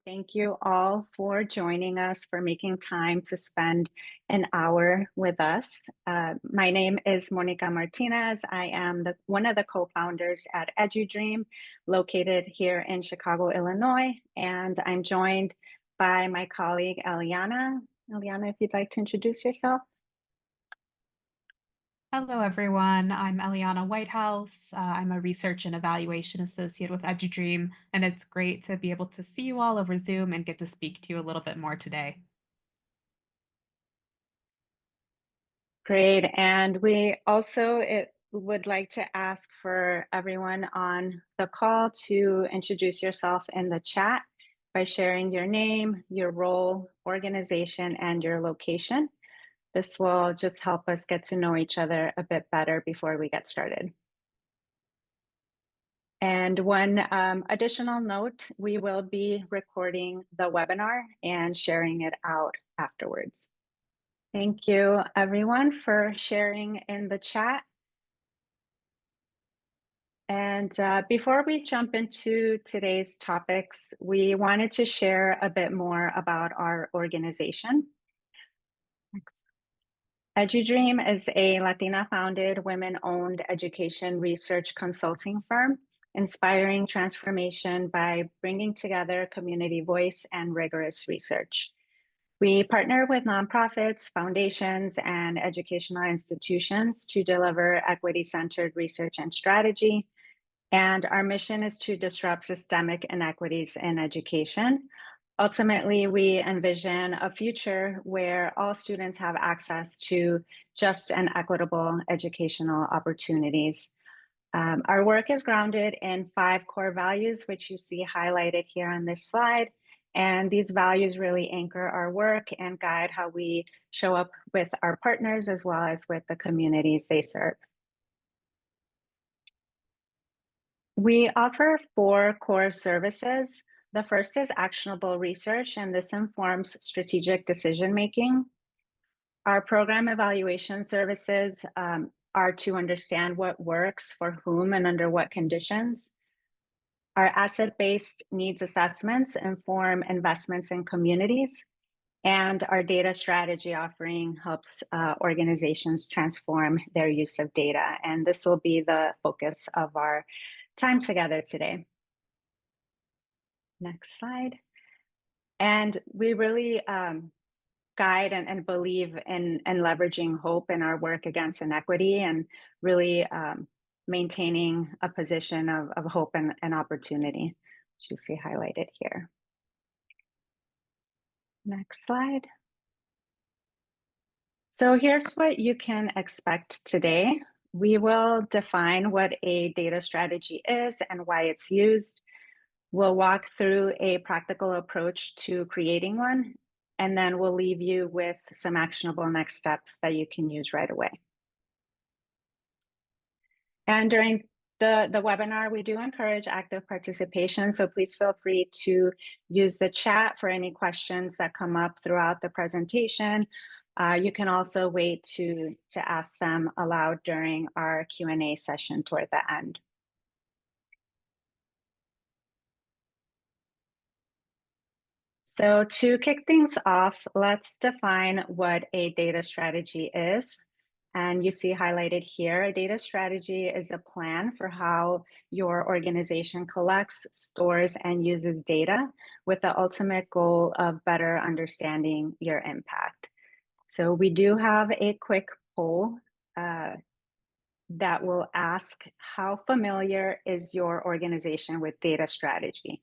Thank you all for joining us, for making time to spend an hour with us. My name is Monica Martinez. I am one of the co-founders at EduDream, located here in Chicago, Illinois, and I'm joined by my colleague, Eliana. Eliana, if you'd like to introduce yourself. Hello, everyone. I'm Eliana Whitehouse. I'm a research and evaluation associate with EduDream, and it's great to be able to see you all over Zoom and get to speak to you a little bit more today. Great. And we also would like to ask for everyone on the call to introduce yourself in the chat by sharing your name, your role, organization, and your location. This will just help us get to know each other a bit better before we get started. And one additional note, we will be recording the webinar and sharing it out afterwards. Thank you, everyone, for sharing in the chat. And before we jump into today's topics, we wanted to share a bit more about our organization. EduDream is a Latina-founded, women-owned education research consulting firm, inspiring transformation by bringing together community voice and rigorous research. We partner with nonprofits, foundations, and educational institutions to deliver equity-centered research and strategy. And our mission is to disrupt systemic inequities in education. Ultimately, we envision a future where all students have access to just and equitable educational opportunities. Our work is grounded in 5 core values, which you see highlighted here on this slide. And these values really anchor our work and guide how we show up with our partners as well as with the communities they serve. We offer 4 core services. The first is actionable research, and this informs strategic decision-making. Our program evaluation services are to understand what works for whom and under what conditions. Our asset-based needs assessments inform investments in communities, and our data strategy offering helps organizations transform their use of data. And this will be the focus of our time together today. Next slide. And we really guide and believe in leveraging hope in our work against inequity and really maintaining a position of hope and opportunity, which you see highlighted here. Next slide. So here's what you can expect today. We will define what a data strategy is and why it's used. We'll walk through a practical approach to creating one, and then we'll leave you with some actionable next steps that you can use right away. And during the webinar, we do encourage active participation, so please feel free to use the chat for any questions that come up throughout the presentation. You can also wait to ask them aloud during our Q&A session toward the end. So to kick things off, let's define what a data strategy is. And you see highlighted here, a data strategy is a plan for how your organization collects, stores, and uses data with the ultimate goal of better understanding your impact. So we do have a quick poll that will ask, how familiar is your organization with data strategy?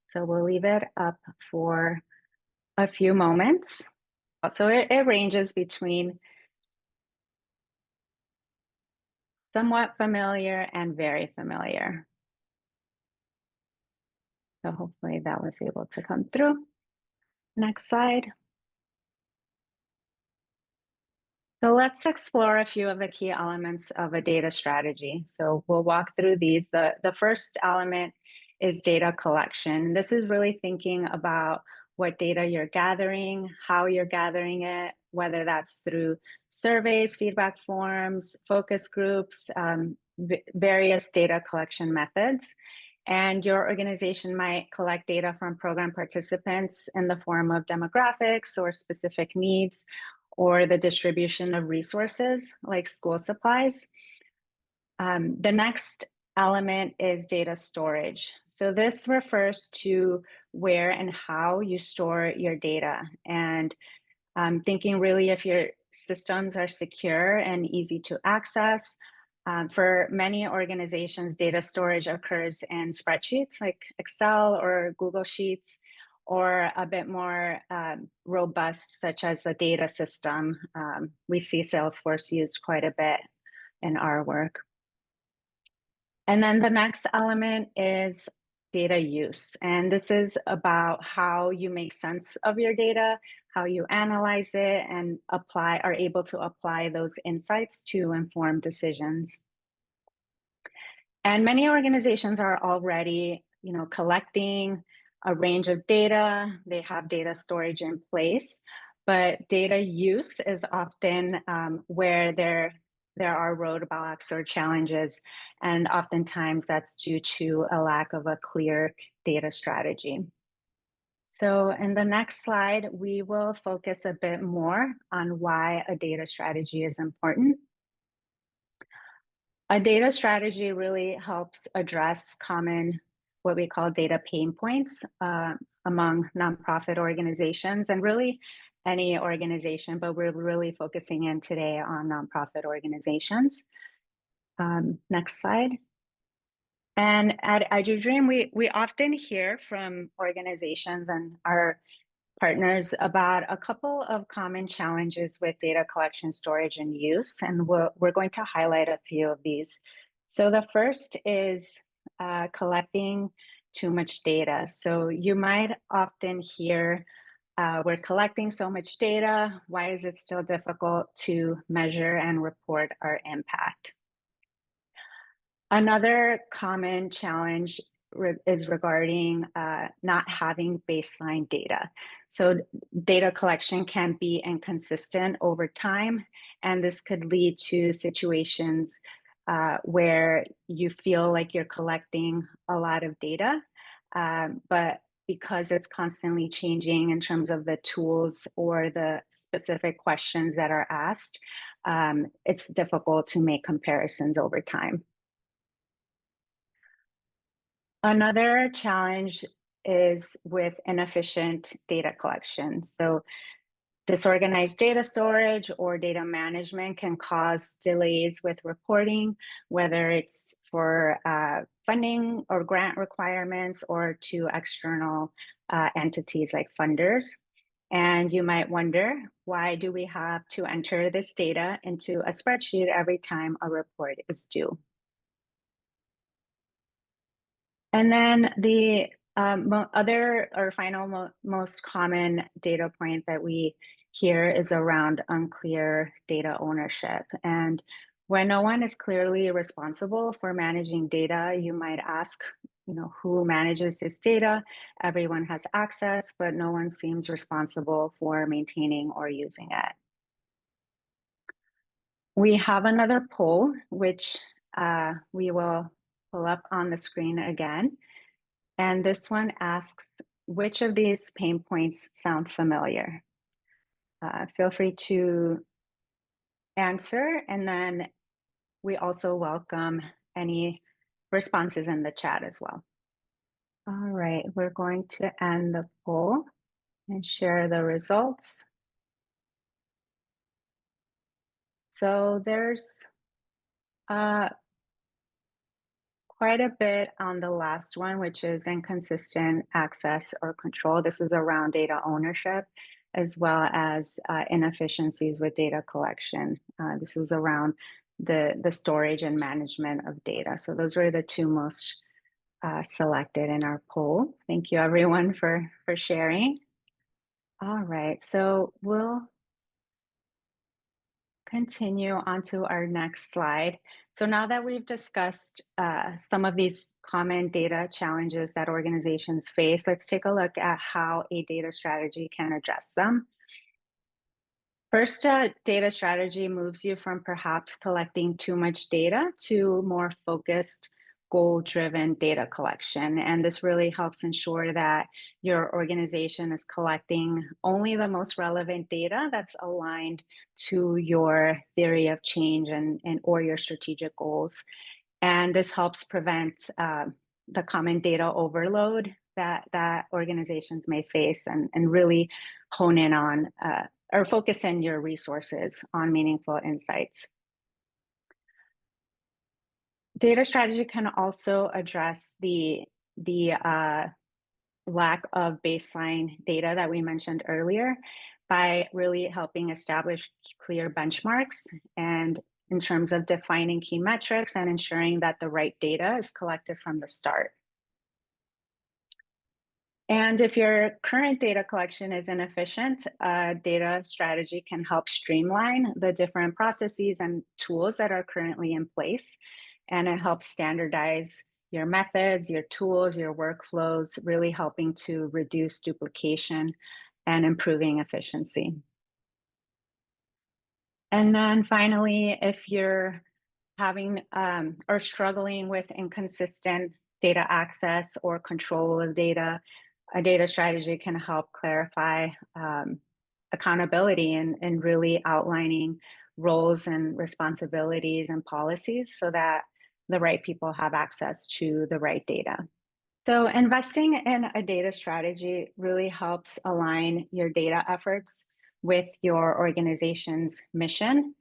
So we'll leave it up for a few moments. So it ranges between somewhat familiar and very familiar. So hopefully that was able to come through. Next slide. So let's explore a few of the key elements of a data strategy. So we'll walk through these. The first element is data collection. This is really thinking about what data you're gathering, how you're gathering it, whether that's through surveys, feedback forms, focus groups, various data collection methods. And your organization might collect data from program participants in the form of demographics or specific needs, or the distribution of resources like school supplies. The next element is data storage. So this refers to where and how you store your data, and thinking really if your systems are secure and easy to access. For many organizations, data storage occurs in spreadsheets like Excel or Google Sheets, or a bit more robust, such as a data system. We see Salesforce used quite a bit in our work. And then the next element is data use. And this is about how you make sense of your data, how you analyze it, and are able to apply those insights to inform decisions. And many organizations are already, collecting a range of data. They have data storage in place, but data use is often where there are roadblocks or challenges, and oftentimes that's due to a lack of a clear data strategy. So in the next slide, we will focus a bit more on why a data strategy is important. A data strategy really helps address common, what we call data pain points among nonprofit organizations, and really any organization, but we're really focusing in today on nonprofit organizations. Next slide. And at EduDream, we often hear from organizations and our partners about a couple of common challenges with data collection, storage, and use, and we're going to highlight a few of these. So the first is collecting too much data. So you might often hear, we're collecting so much data, why is it still difficult to measure and report our impact? Another common challenge is regarding not having baseline data. So data collection can be inconsistent over time, and this could lead to situations where you feel like you're collecting a lot of data, but because it's constantly changing in terms of the tools or the specific questions that are asked, it's difficult to make comparisons over time. Another challenge is with inefficient data collection. So disorganized data storage or data management can cause delays with reporting, whether it's for funding or grant requirements or to external entities like funders. And you might wonder, why do we have to enter this data into a spreadsheet every time a report is due? And then the other or final most common data point that we hear is around unclear data ownership. And when no one is clearly responsible for managing data, you might ask, who manages this data? Everyone has access, but no one seems responsible for maintaining or using it. We have another poll, which we will pull up on the screen again. And this one asks, which of these pain points sound familiar? Feel free to answer, and then we also welcome any responses in the chat as well. All right, we're going to end the poll and share the results. So there's quite a bit on the last one, which is inconsistent access or control. This is around data ownership, as well as inefficiencies with data collection. This is around the storage and management of data. So those were the two most selected in our poll. Thank you everyone for sharing. All right, so we'll continue onto our next slide. So now that we've discussed some of these common data challenges that organizations face, let's take a look at how a data strategy can address them. First, a data strategy moves you from perhaps collecting too much data to more focused, goal-driven data collection. And this really helps ensure that your organization is collecting only the most relevant data that's aligned to your theory of change and or your strategic goals. And this helps prevent the common data overload that organizations may face, and really hone in on or focus in your resources on meaningful insights. Data strategy can also address the lack of baseline data that we mentioned earlier by really helping establish clear benchmarks and in terms of defining key metrics and ensuring that the right data is collected from the start. And if your current data collection is inefficient, a data strategy can help streamline the different processes and tools that are currently in place. And it helps standardize your methods, your tools, your workflows, really helping to reduce duplication and improving efficiency. And then finally, if you're having or struggling with inconsistent data access or control of data, a data strategy can help clarify accountability and really outlining roles and responsibilities and policies so that the right people have access to the right data. So, investing in a data strategy really helps align your data efforts with your organization's mission.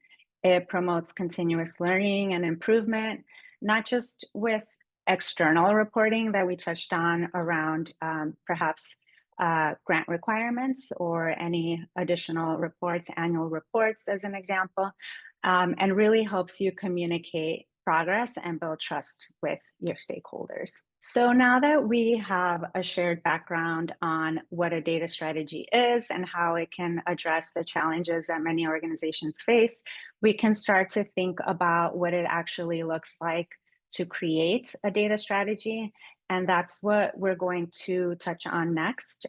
It promotes continuous learning and improvement, not just with external reporting that we touched on around perhaps grant requirements or any additional reports, annual reports, as an example, and really helps you communicate progress and build trust with your stakeholders. So now that we have a shared background on what a data strategy is and how it can address the challenges that many organizations face, we can start to think about what it actually looks like to create a data strategy. And that's what we're going to touch on next,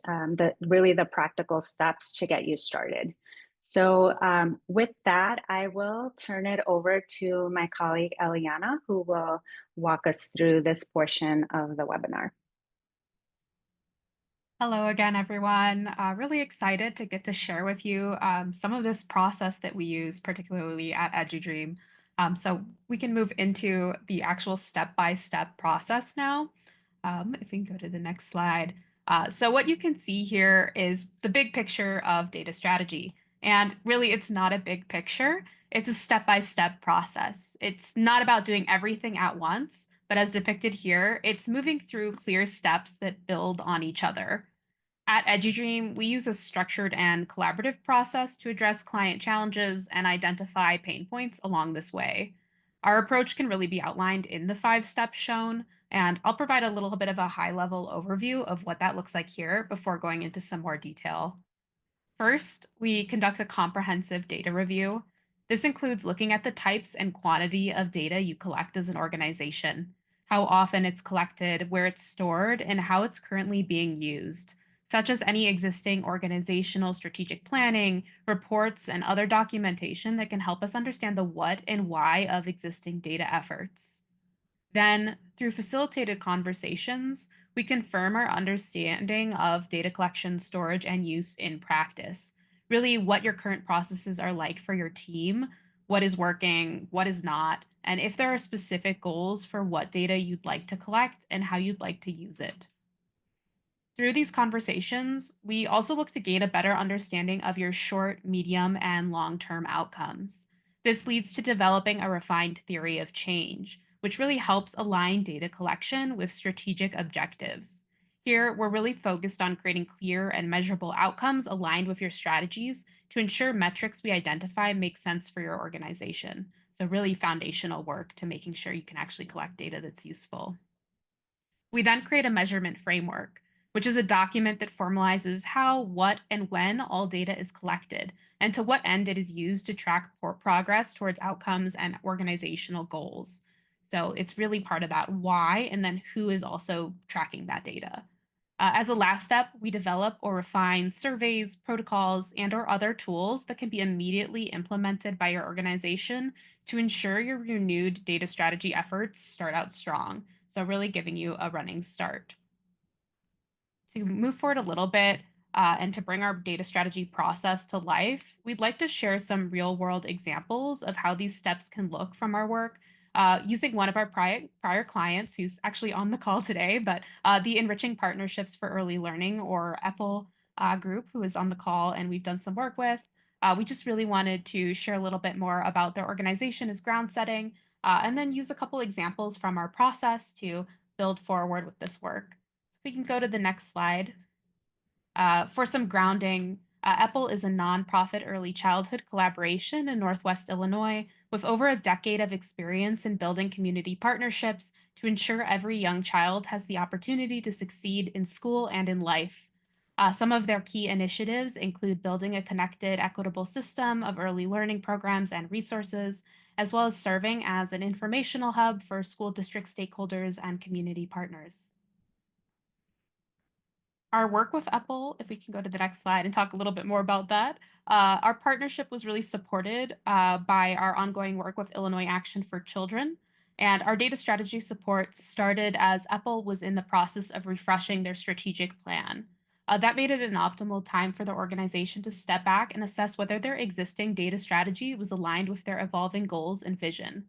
really the practical steps to get you started. So with that, I will turn it over to my colleague, Eliana, who will walk us through this portion of the webinar. Hello again, everyone. Really excited to get to share with you some of this process that we use, particularly at EduDream. So we can move into the actual step-by-step process now. If we can go to the next slide. So what you can see here is the big picture of data strategy. And really, it's not a big picture. It's a step-by-step process. It's not about doing everything at once, but as depicted here, it's moving through clear steps that build on each other. At EduDream, we use a structured and collaborative process to address client challenges and identify pain points along this way. Our approach can really be outlined in the 5 steps shown, and I'll provide a little bit of a high level overview of what that looks like here before going into some more detail. First, we conduct a comprehensive data review. This includes looking at the types and quantity of data you collect as an organization, how often it's collected, where it's stored, and how it's currently being used, such as any existing organizational strategic planning, reports, and other documentation that can help us understand the what and why of existing data efforts. Then, through facilitated conversations, we confirm our understanding of data collection, storage, and use in practice. Really, what your current processes are like for your team, what is working, what is not, and if there are specific goals for what data you'd like to collect and how you'd like to use it. Through these conversations, we also look to gain a better understanding of your short, medium, and long term outcomes. This leads to developing a refined theory of change, which really helps align data collection with strategic objectives. Here, we're really focused on creating clear and measurable outcomes aligned with your strategies to ensure metrics we identify make sense for your organization. So, really foundational work to making sure you can actually collect data that's useful. We then create a measurement framework, which is a document that formalizes how, what, and when all data is collected, and to what end it is used to track progress towards outcomes and organizational goals. So it's really part of that why, and then who is also tracking that data. As a last step, we develop or refine surveys, protocols, and/or other tools that can be immediately implemented by your organization to ensure your renewed data strategy efforts start out strong. So really giving you a running start. To move forward a little bit and to bring our data strategy process to life, we'd like to share some real world examples of how these steps can look from our work. Using one of our prior clients who's actually on the call today, but the Enriching Partnerships for Early Learning, or EPPL group, who is on the call and we've done some work with. We just really wanted to share a little bit more about their organization as ground setting, and then use a couple examples from our process to build forward with this work. We can go to the next slide. For some grounding, EPPL is a nonprofit early childhood collaboration in Northwest Illinois with over a decade of experience in building community partnerships to ensure every young child has the opportunity to succeed in school and in life. Some of their key initiatives include building a connected, equitable system of early learning programs and resources, as well as serving as an informational hub for school district stakeholders and community partners. Our work with Apple, if we can go to the next slide and talk a little bit more about that. Our partnership was really supported by our ongoing work with Illinois Action for Children. And our data strategy support started as Apple was in the process of refreshing their strategic plan. That made it an optimal time for the organization to step back and assess whether their existing data strategy was aligned with their evolving goals and vision.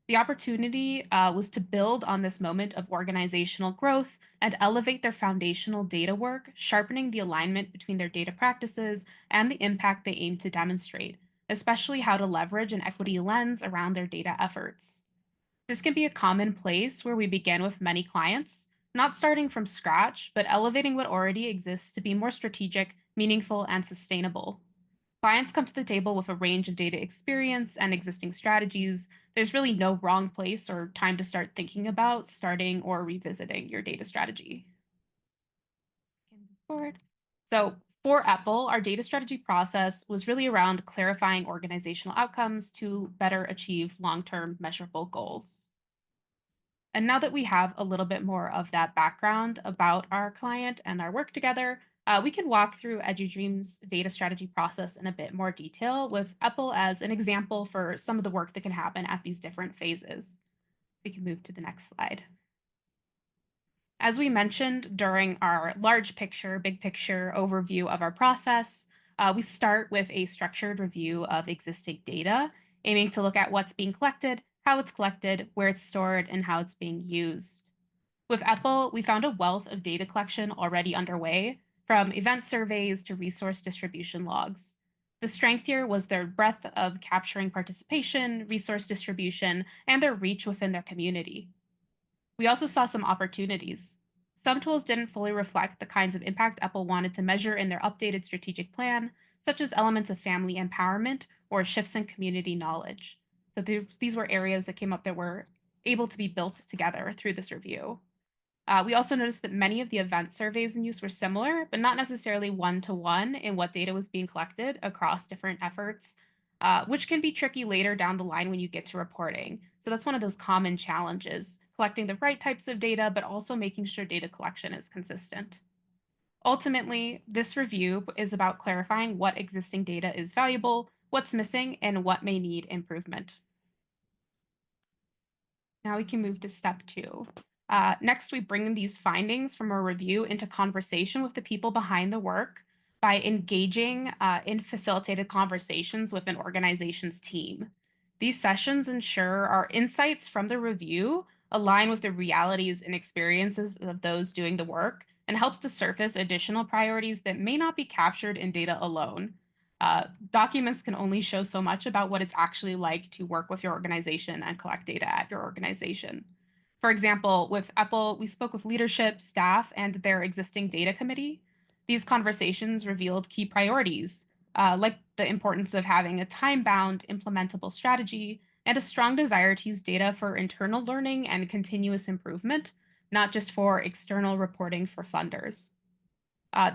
The opportunity was to build on this moment of organizational growth and elevate their foundational data work, sharpening the alignment between their data practices and the impact they aim to demonstrate, especially how to leverage an equity lens around their data efforts. This can be a common place where we begin with many clients, not starting from scratch, but elevating what already exists to be more strategic, meaningful, and sustainable. Clients come to the table with a range of data experience and existing strategies. There's really no wrong place or time to start thinking about starting or revisiting your data strategy. Can move forward. So, for Apple, our data strategy process was really around clarifying organizational outcomes to better achieve long term measurable goals. And now that we have a little bit more of that background about our client and our work together, we can walk through EduDream's data strategy process in a bit more detail with Apple as an example for some of the work that can happen at these different phases. We can move to the next slide. As we mentioned during our large picture, big picture overview of our process, we start with a structured review of existing data, aiming to look at what's being collected, how it's collected, where it's stored, and how it's being used. With Apple, we found a wealth of data collection already underway, from event surveys to resource distribution logs. The strength here was their breadth of capturing participation, resource distribution, and their reach within their community. We also saw some opportunities. Some tools didn't fully reflect the kinds of impact Apple wanted to measure in their updated strategic plan, such as elements of family empowerment or shifts in community knowledge. So these were areas that came up that were able to be built together through this review. We also noticed that many of the event surveys in use were similar, but not necessarily one to one in what data was being collected across different efforts, which can be tricky later down the line when you get to reporting. So that's one of those common challenges, collecting the right types of data, but also making sure data collection is consistent. Ultimately, this review is about clarifying what existing data is valuable, what's missing, and what may need improvement. Now we can move to step two. Next, we bring these findings from a review into conversation with the people behind the work by engaging in facilitated conversations with an organization's team. These sessions ensure our insights from the review align with the realities and experiences of those doing the work and helps to surface additional priorities that may not be captured in data alone. Documents can only show so much about what it's actually like to work with your organization and collect data at your organization. For example, with Apple, we spoke with leadership, staff, and their existing data committee. These conversations revealed key priorities, like the importance of having a time bound, implementable strategy and a strong desire to use data for internal learning and continuous improvement, not just for external reporting for funders.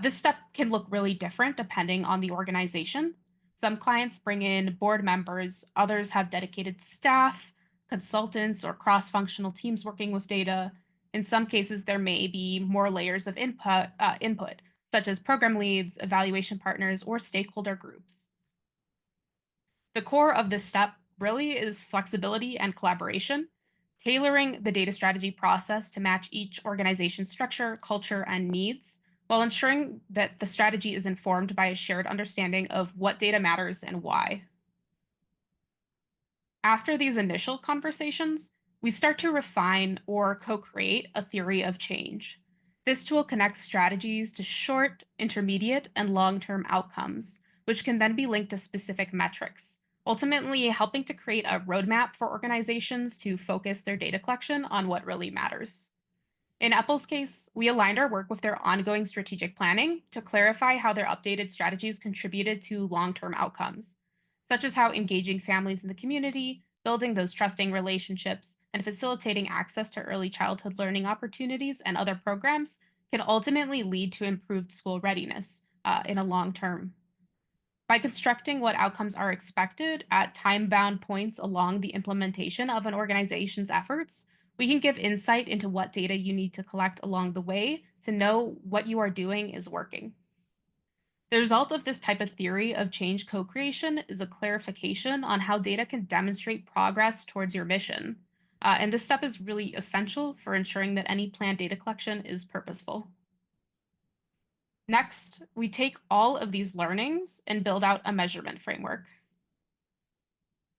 This step can look really different depending on the organization. Some clients bring in board members, others have dedicated staff, consultants, or cross functional teams working with data. In some cases, there may be more layers of input, such as program leads, evaluation partners, or stakeholder groups. The core of this step really is flexibility and collaboration. tailoring the data strategy process to match each organization's structure, culture, and needs, while ensuring that the strategy is informed by a shared understanding of what data matters and why. After these initial conversations, we start to refine or co create a theory of change. This tool connects strategies to short, intermediate, and long term outcomes, which can then be linked to specific metrics, ultimately helping to create a roadmap for organizations to focus their data collection on what really matters. In Apple's case, we aligned our work with their ongoing strategic planning to clarify how their updated strategies contributed to long term outcomes, such as how engaging families in the community, building those trusting relationships, and facilitating access to early childhood learning opportunities and other programs can ultimately lead to improved school readiness in a long term. By constructing what outcomes are expected at time bound points along the implementation of an organization's efforts, we can give insight into what data you need to collect along the way to know what you are doing is working. The result of this type of theory of change co creation is a clarification on how data can demonstrate progress towards your mission. And this step is really essential for ensuring that any planned data collection is purposeful. Next, we take all of these learnings and build out a measurement framework.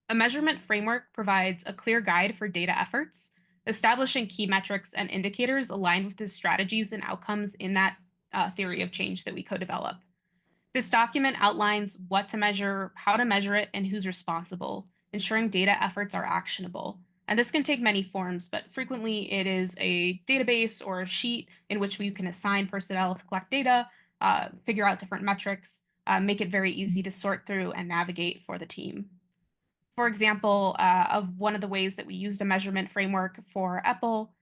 A measurement framework provides a clear guide for data efforts, establishing key metrics and indicators aligned with the strategies and outcomes in that theory of change that we co develop. This document outlines what to measure, how to measure it, and who's responsible, ensuring data efforts are actionable. And this can take many forms, but frequently it is a database or a sheet in which we can assign personnel to collect data, figure out different metrics, make it very easy to sort through and navigate for the team. For example, of one of the ways that we used a measurement framework for Apple,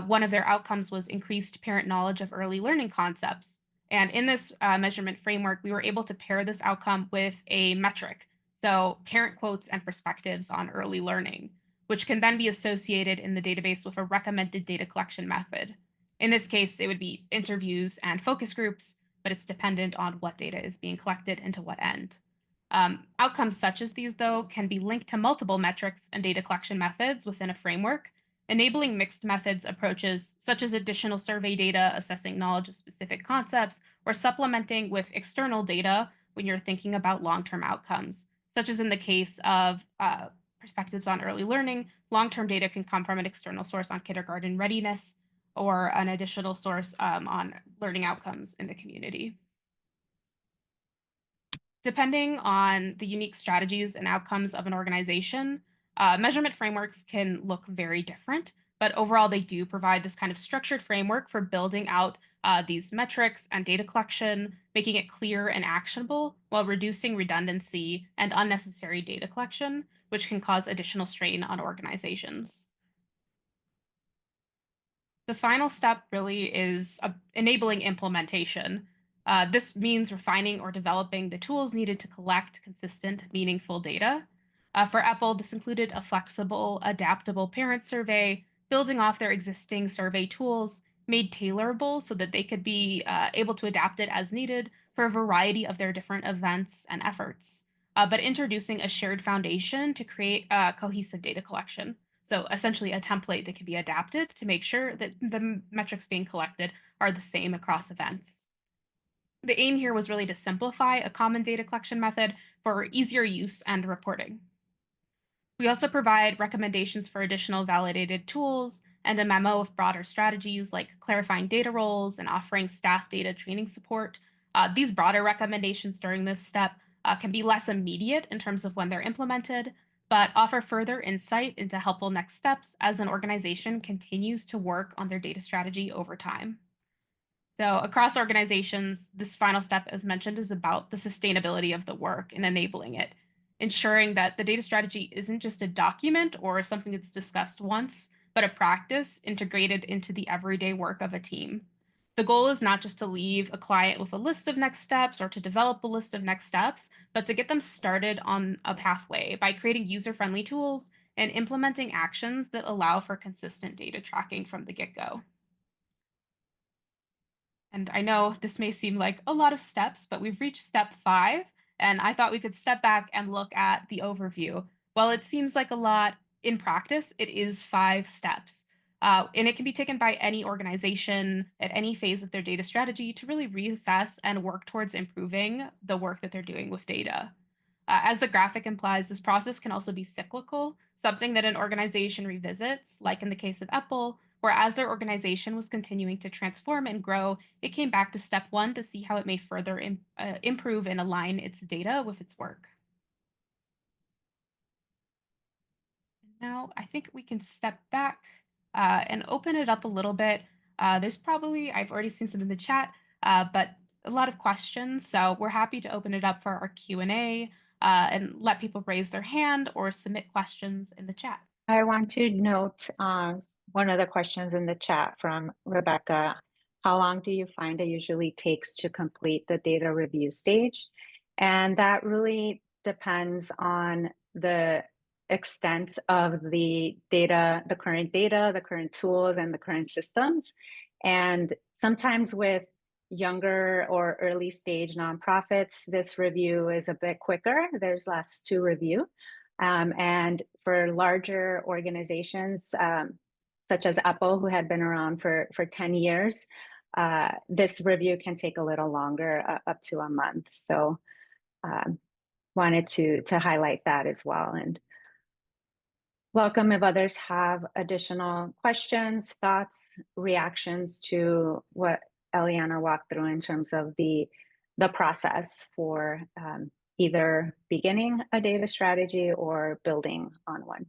one of their outcomes was increased parent knowledge of early learning concepts. And in this measurement framework, we were able to pair this outcome with a metric. So, parent quotes and perspectives on early learning, which can then be associated in the database with a recommended data collection method. In this case, it would be interviews and focus groups, but it's dependent on what data is being collected and to what end. Outcomes such as these, though, can be linked to multiple metrics and data collection methods within a framework, enabling mixed methods approaches such as additional survey data, assessing knowledge of specific concepts, or supplementing with external data when you're thinking about long term outcomes, such as in the case of perspectives on early learning. Long term data can come from an external source on kindergarten readiness or an additional source on learning outcomes in the community. Depending on the unique strategies and outcomes of an organization, measurement frameworks can look very different, but overall, they do provide this kind of structured framework for building out these metrics and data collection, making it clear and actionable while reducing redundancy and unnecessary data collection, which can cause additional strain on organizations. The final step really is enabling implementation. This means refining or developing the tools needed to collect consistent, meaningful data. For Apple, this included a flexible, adaptable parent survey, building off their existing survey tools, made tailorable so that they could be able to adapt it as needed for a variety of their different events and efforts. But introducing a shared foundation to create a cohesive data collection. So essentially, a template that can be adapted to make sure that the metrics being collected are the same across events. The aim here was really to simplify a common data collection method for easier use and reporting. We also provide recommendations for additional validated tools and a memo of broader strategies like clarifying data roles and offering staff data training support. These broader recommendations during this step can be less immediate in terms of when they're implemented, but offer further insight into helpful next steps as an organization continues to work on their data strategy over time. So, across organizations, this final step, as mentioned, is about the sustainability of the work and enabling it, ensuring that the data strategy isn't just a document or something that's discussed once, but a practice integrated into the everyday work of a team. The goal is not just to leave a client with a list of next steps or to develop a list of next steps, but to get them started on a pathway by creating user friendly tools and implementing actions that allow for consistent data tracking from the get go. And I know this may seem like a lot of steps, but we've reached step 5, and I thought we could step back and look at the overview. While it seems like a lot, in practice, it is 5 steps. And it can be taken by any organization at any phase of their data strategy to really reassess and work towards improving the work that they're doing with data. As the graphic implies, this process can also be cyclical, something that an organization revisits, like in the case of Apple, where as their organization was continuing to transform and grow, it came back to step one to see how it may further improve and align its data with its work. Now, I think we can step back and open it up a little bit. There's probably, I've already seen some in the chat, but a lot of questions. So we're happy to open it up for our Q&A and let people raise their hand or submit questions in the chat. I want to note one of the questions in the chat from Rebecca. How long do you find it usually takes to complete the data review stage? And that really depends on the extent of the data, the current tools, and the current systems. And sometimes with younger or early stage nonprofits, this review is a bit quicker. There's less to review. And for larger organizations, such as Apple, who had been around for 10 years, this review can take a little longer, up to a month. So wanted to highlight that as well. And welcome if others have additional questions, thoughts, reactions to what Eliana walked through in terms of the process for either beginning a data strategy or building on one.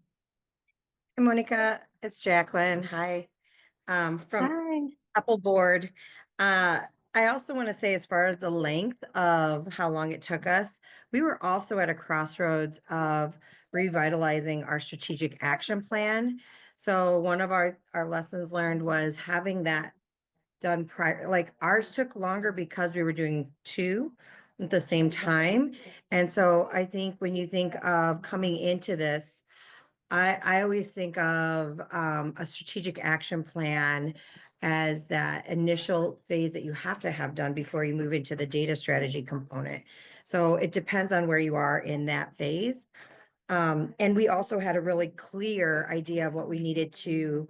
Hey, Monica, it's Jacqueline. Hi, from Hi. Apple Board. I also want to say, as far as the length of how long it took us, we were also at a crossroads of revitalizing our strategic action plan. So one of our lessons learned was having that done prior. Like, ours took longer because we were doing two at the same time. And so I think when you think of coming into this, I always think of a strategic action plan as that initial phase that you have to have done before you move into the data strategy component. So it depends on where you are in that phase. And we also had a really clear idea of what we needed to,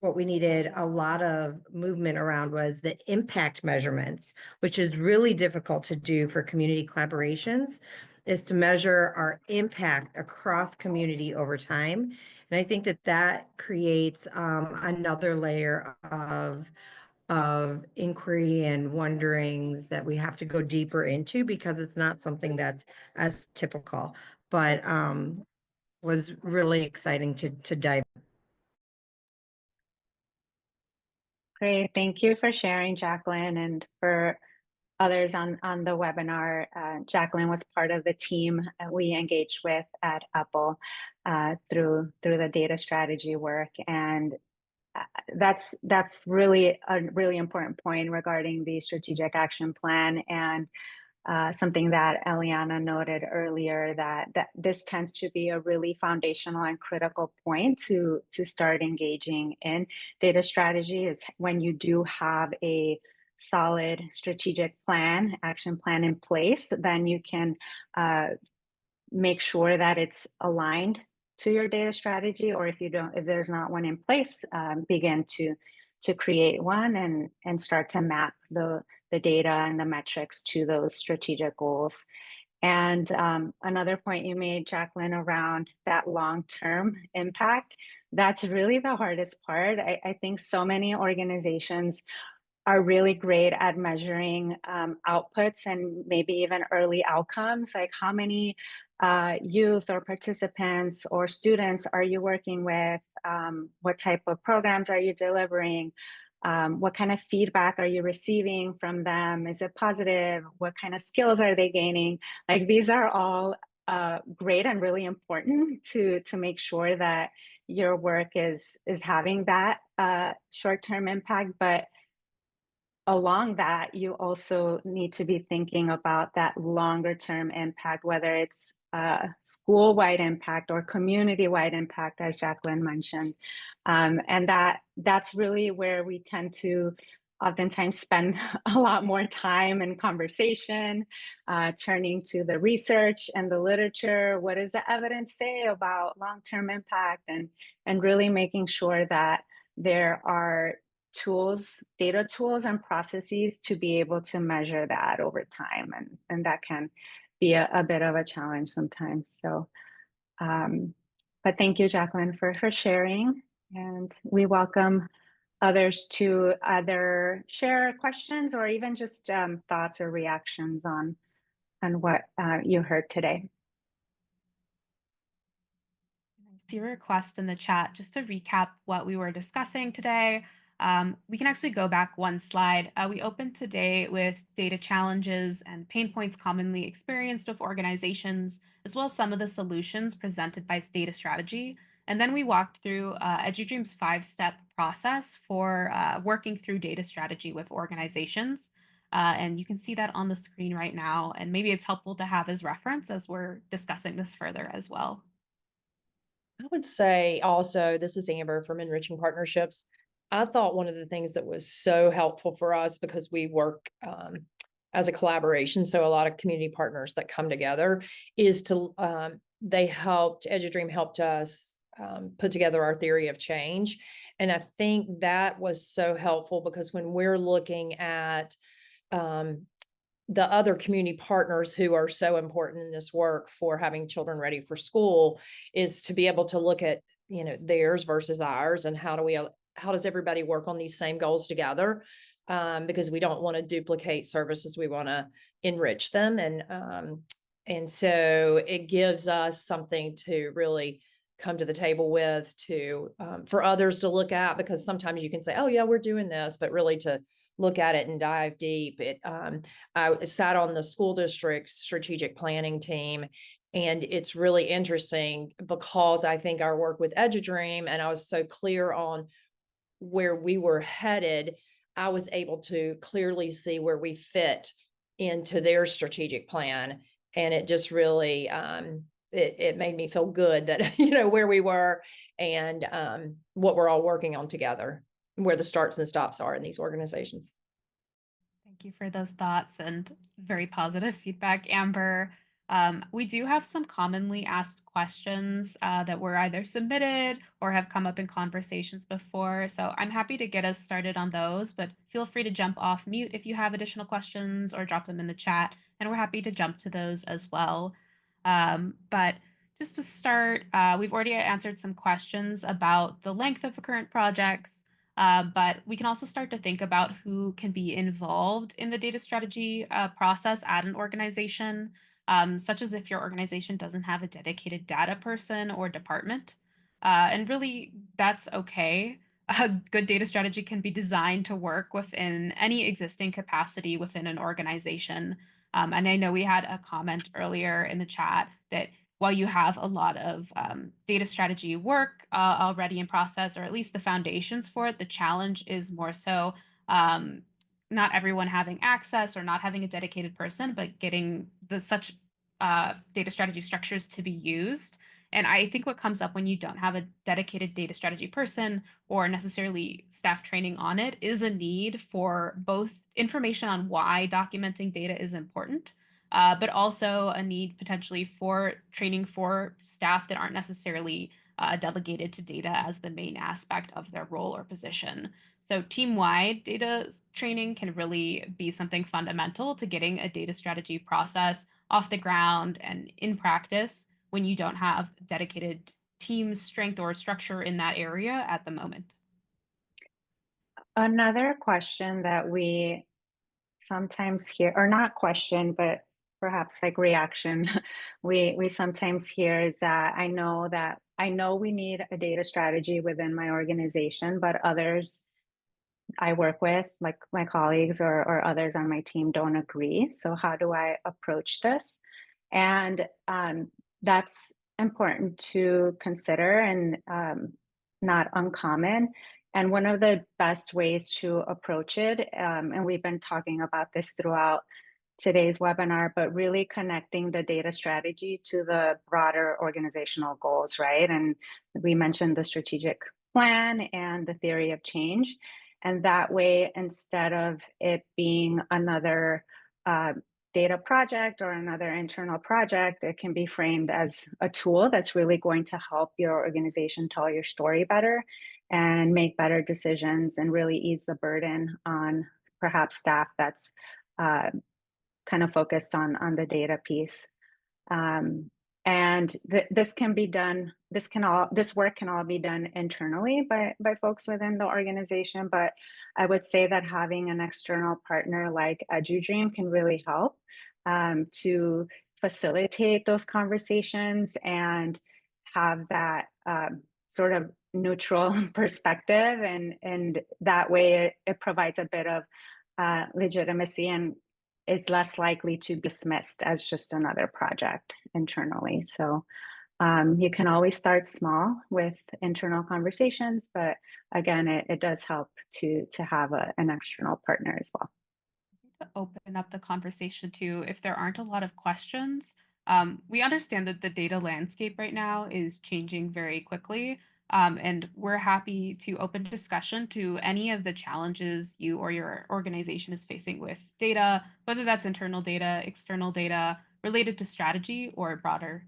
what we needed a lot of movement around was the impact measurements, which is really difficult to do for community collaborations, is to measure our impact across community over time. And I think that that creates another layer of inquiry and wonderings that we have to go deeper into, because it's not something that's as typical, but was really exciting to dive. Great. Thank you for sharing, Jacqueline. And for others on the webinar, Jacqueline was part of the team we engaged with at Apple through the data strategy work. And that's really a really important point regarding the strategic action plan, and something that Eliana noted earlier, that this tends to be a really foundational and critical point to start engaging in data strategy, is when you do have a solid strategic plan, action plan in place, then you can make sure that it's aligned to your data strategy, or if there's not one in place, begin to create one and start to map the data and the metrics to those strategic goals. And another point you made, Jacqueline, around that long-term impact, that's really the hardest part. I think so many organizations are really great at measuring outputs and maybe even early outcomes, like how many youth or participants or students are you working with? What type of programs are you delivering? What kind of feedback are you receiving from them? Is it positive? What kind of skills are they gaining? Like, these are all great and really important to make sure that your work is having that short-term impact. But along that, you also need to be thinking about that longer term impact, whether it's school-wide impact or community-wide impact, as Jacqueline mentioned. And that's really where we tend to oftentimes spend a lot more time in conversation, turning to the research and the literature. What does the evidence say about long-term impact? And really making sure that there are tools, data tools and processes to be able to measure that over time. And that can be a bit of a challenge sometimes. So, but thank you, Jacqueline, for sharing. And we welcome others to either share questions or even just thoughts or reactions on what you heard today. I see a request in the chat just to recap what we were discussing today. We can actually go back one slide. We opened today with data challenges and pain points commonly experienced with organizations, as well as some of the solutions presented by data strategy. And then we walked through EduDream's 5-step process for working through data strategy with organizations. And you can see that on the screen right now. And maybe it's helpful to have as reference as we're discussing this further as well. I would say also, this is Amber from Enriching Partnerships. I thought one of the things that was so helpful for us, because we work as a collaboration, so a lot of community partners that come together, is to EduDream helped us put together our theory of change. And I think that was so helpful because when we're looking at the other community partners who are so important in this work for having children ready for school, is to be able to look at, theirs versus ours, and how does everybody work on these same goals together? Because we don't want to duplicate services, we want to enrich them. And so it gives us something to really come to the table with, to for others to look at, because sometimes you can say, oh yeah, we're doing this, but really to look at it and dive deep. I sat on the school district's strategic planning team, and it's really interesting because I think our work with EduDream, and I was so clear on where we were headed, I was able to clearly see where we fit into their strategic plan. And it just really, it made me feel good that, where we were and what we're all working on together, where the starts and stops are in these organizations. Thank you for those thoughts and very positive feedback, Amber. We do have some commonly asked questions that were either submitted or have come up in conversations before. So I'm happy to get us started on those, but feel free to jump off mute if you have additional questions or drop them in the chat, and we're happy to jump to those as well. But just to start, we've already answered some questions about the length of current projects. But we can also start to think about who can be involved in the data strategy process at an organization, such as if your organization doesn't have a dedicated data person or department. And really, that's okay. A good data strategy can be designed to work within any existing capacity within an organization. And I know we had a comment earlier in the chat that while you have a lot of data strategy work already in process, or at least the foundations for it, the challenge is more so not everyone having access or not having a dedicated person, but getting such data strategy structures to be used. And I think what comes up when you don't have a dedicated data strategy person or necessarily staff training on it is a need for both information on why documenting data is important, but also a need potentially for training for staff that aren't necessarily delegated to data as the main aspect of their role or position. So team-wide data training can really be something fundamental to getting a data strategy process off the ground and in practice when you don't have dedicated team strength or structure in that area at the moment. Another question that we sometimes hear, or not question, but perhaps like reaction, we sometimes hear is that I know we need a data strategy within my organization, but others I work with, like my colleagues or others on my team, don't agree. So how do I approach this? And that's important to consider and not uncommon. And one of the best ways to approach it, and we've been talking about this throughout today's webinar, but really connecting the data strategy to the broader organizational goals, right? And we mentioned the strategic plan and the theory of change. And that way, instead of it being another data project or another internal project, it can be framed as a tool that's really going to help your organization tell your story better and make better decisions and really ease the burden on perhaps staff that's kind of focused on the data piece. And this can be done. This work can all be done internally by folks within the organization. But I would say that having an external partner like EduDream can really help to facilitate those conversations and have that sort of neutral perspective, and that way it provides a bit of legitimacy and is less likely to be dismissed as just another project internally. So you can always start small with internal conversations, but again, it does help to have an external partner as well. To open up the conversation too, if there aren't a lot of questions, we understand that the data landscape right now is changing very quickly. And we're happy to open discussion to any of the challenges you or your organization is facing with data, whether that's internal data, external data, related to strategy or broader.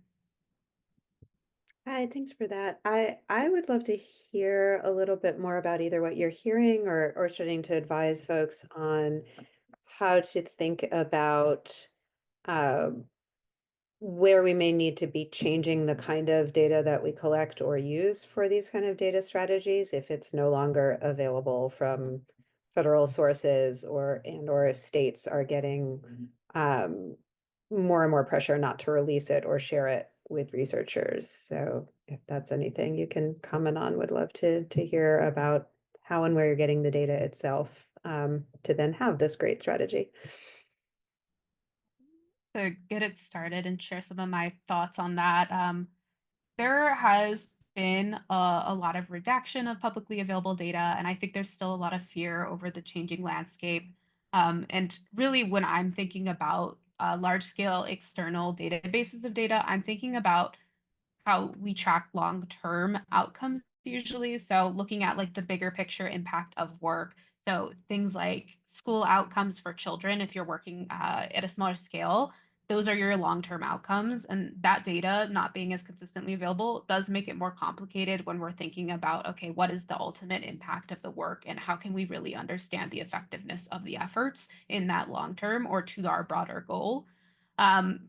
Hi, thanks for that. I would love to hear a little bit more about either what you're hearing or starting to advise folks on how to think about um, where we may need to be changing the kind of data that we collect or use for these kind of data strategies if it's no longer available from federal sources or if states are getting more and more pressure not to release it or share it with researchers. So if that's anything you can comment on, would love to hear about how and where you're getting the data itself to then have this great strategy. To get it started and share some of my thoughts on that, there has been a lot of redaction of publicly available data, and I think there's still a lot of fear over the changing landscape. And really, when I'm thinking about large scale external databases of data, I'm thinking about how we track long-term outcomes usually. So looking at like the bigger picture impact of work. So things like school outcomes for children, if you're working at a smaller scale, those are your long-term outcomes. And that data not being as consistently available does make it more complicated when we're thinking about, okay, what is the ultimate impact of the work and how can we really understand the effectiveness of the efforts in that long term or to our broader goal. Um,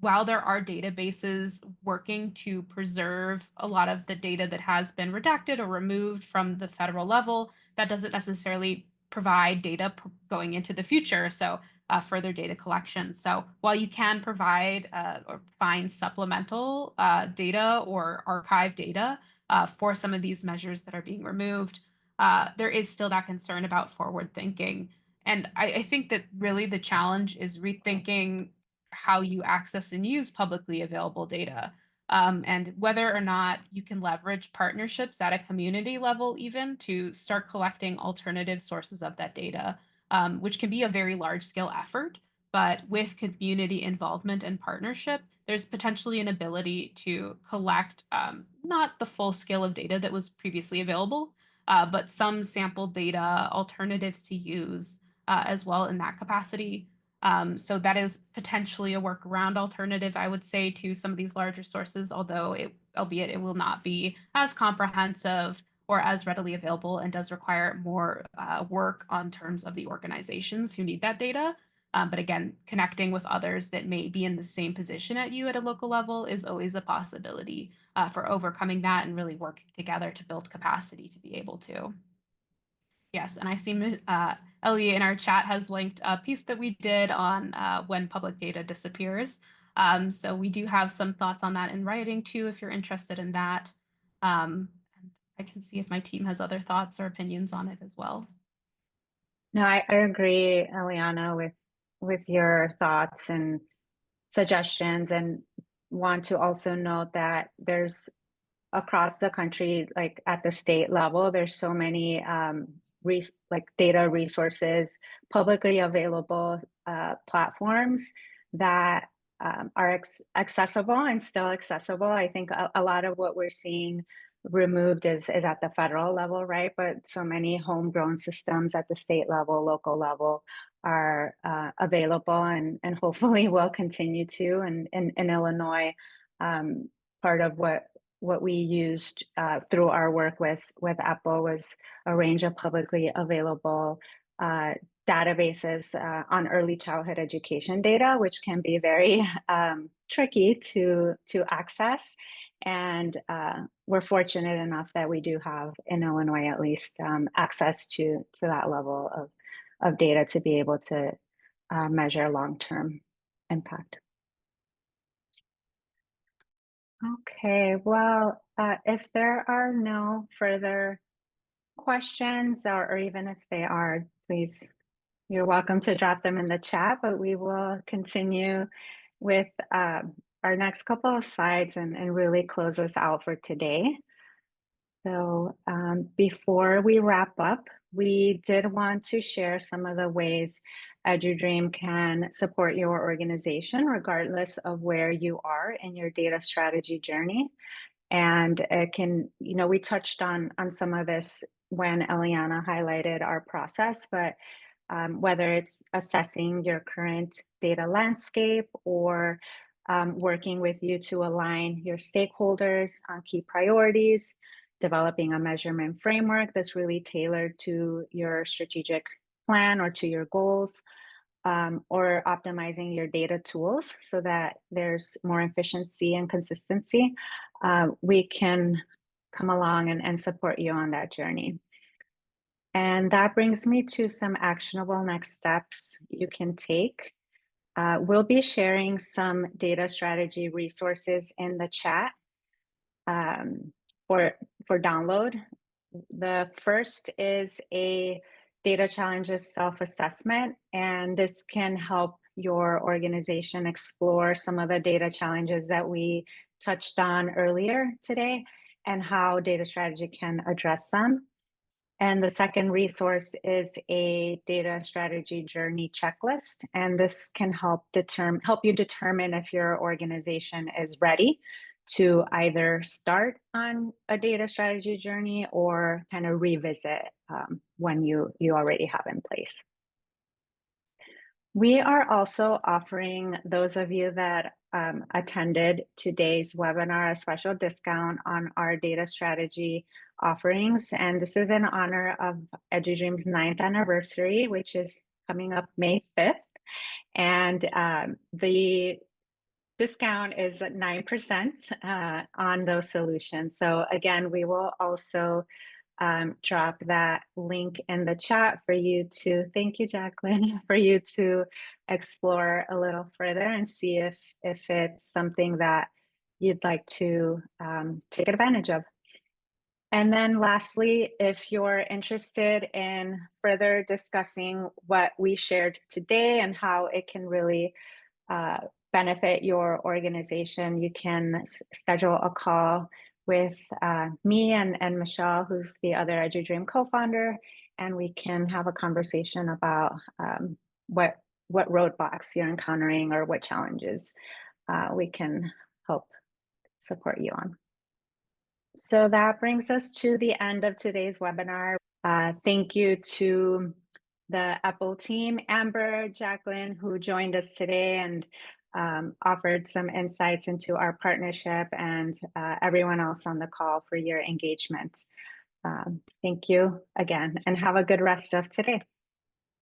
while there are databases working to preserve a lot of the data that has been redacted or removed from the federal level, that doesn't necessarily provide data going into the future. So further data collection. So while you can provide or find supplemental data or archive data for some of these measures that are being removed, there is still that concern about forward thinking. And I think that really the challenge is rethinking how you access and use publicly available data. And whether or not you can leverage partnerships at a community level, even to start collecting alternative sources of that data, which can be a very large scale effort. But with community involvement and partnership, there's potentially an ability to collect not the full scale of data that was previously available, but some sample data, alternatives to use as well in that capacity. So that is potentially a workaround alternative, I would say, to some of these larger sources, albeit it will not be as comprehensive or as readily available and does require more work on terms of the organizations who need that data. But again, connecting with others that may be in the same position at you at a local level is always a possibility for overcoming that and really working together to build capacity to be able to. Yes, and I see Ellie in our chat has linked a piece that we did on when public data disappears. So we do have some thoughts on that in writing too, if you're interested in that. And I can see if my team has other thoughts or opinions on it as well. No, I agree, Eliana, with your thoughts and suggestions, and want to also note that there's across the country, like at the state level, there's so many like data resources, publicly available platforms that are accessible and still accessible. I think a lot of what we're seeing removed is at the federal level, right? But so many homegrown systems at the state level, local level are available and hopefully will continue to. And in Illinois, part of what we used through our work with EPO was a range of publicly available databases on early childhood education data, which can be very tricky to access. And we're fortunate enough that we do have, in Illinois at least, access to that level of data to be able to measure long-term impact. Okay, well, if there are no further questions, or even if they are, please, you're welcome to drop them in the chat, but we will continue with our next couple of slides and really close us out for today. So before we wrap up, we did want to share some of the ways EduDream can support your organization, regardless of where you are in your data strategy journey. And it can, you know, we touched on some of this when Eliana highlighted our process, but whether it's assessing your current data landscape or working with you to align your stakeholders on key priorities, developing a measurement framework that's really tailored to your strategic plan or to your goals, or optimizing your data tools so that there's more efficiency and consistency, we can come along and support you on that journey. And that brings me to some actionable next steps you can take. We'll be sharing some data strategy resources in the chat for download. The first is a data challenges self-assessment, and this can help your organization explore some of the data challenges that we touched on earlier today and how data strategy can address them. And the second resource is a data strategy journey checklist, and this can help you determine if your organization is ready to either start on a data strategy journey or kind of revisit when you already have in place. We are also offering those of you that attended today's webinar a special discount on our data strategy offerings. And this is in honor of EduDream's 9th anniversary, which is coming up May 5th. And the discount is at 9% on those solutions. So again, we will also drop that link in the chat for you to, thank you, Jacqueline, for you to explore a little further and see if it's something that you'd like to take advantage of. And then lastly, if you're interested in further discussing what we shared today and how it can really benefit your organization, you can schedule a call with me and Michelle, who's the other EduDream co-founder, and we can have a conversation about what roadblocks you're encountering or what challenges we can help support you on. So that brings us to the end of today's webinar. Thank you to the EPO team, Amber, Jacqueline, who joined us today and offered some insights into our partnership, and everyone else on the call for your engagement. Thank you again, and have a good rest of today.